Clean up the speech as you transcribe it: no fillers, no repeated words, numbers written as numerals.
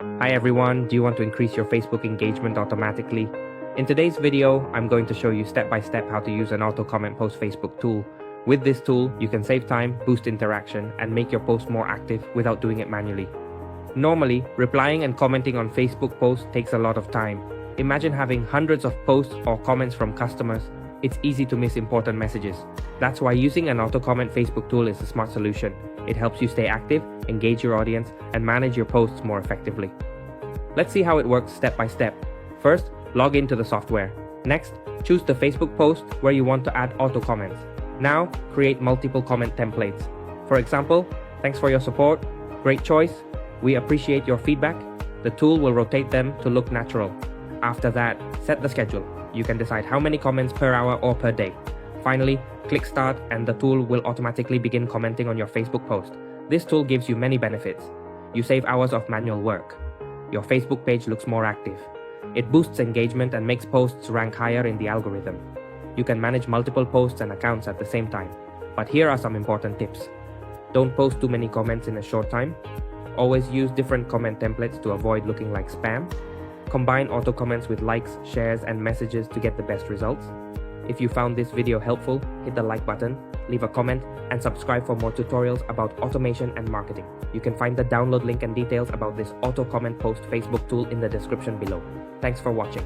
Hi everyone, do you want to increase your Facebook engagement automatically? In today's video, I'm going to show you step by step how to use an auto comment post Facebook tool. With this tool, you can save time, boost interaction, and make your post more active without doing it manually. Normally, replying and commenting on Facebook posts takes a lot of time. Imagine having hundreds of posts or comments from customers. It's easy to miss important messages. That's why using an auto comment Facebook tool is a smart solution. It helps you stay active, engage your audience, and manage your posts more effectively. Let's see how it works step by step. First, log into the software. Next, choose the Facebook post where you want to add auto comments. Now, create multiple comment templates. For example, thanks for your support, great choice, we appreciate your feedback. The tool will rotate them to look natural. After that, set the schedule. You can decide how many comments per hour or per day. Finally, click start and the tool will automatically begin commenting on your Facebook post. This tool gives you many benefits. You save hours of manual work. Your Facebook page looks more active. It boosts engagement and makes posts rank higher in the algorithm. You can manage multiple posts and accounts at the same time. But here are some important tips. Don't post too many comments in a short time. Always use different comment templates to avoid looking like spam. Combine auto comments with likes, shares, and messages to get the best results. If you found this video helpful, hit the like button, leave a comment, and subscribe for more tutorials about automation and marketing. You can find the download link and details about this auto comment post Facebook tool in the description below. Thanks for watching.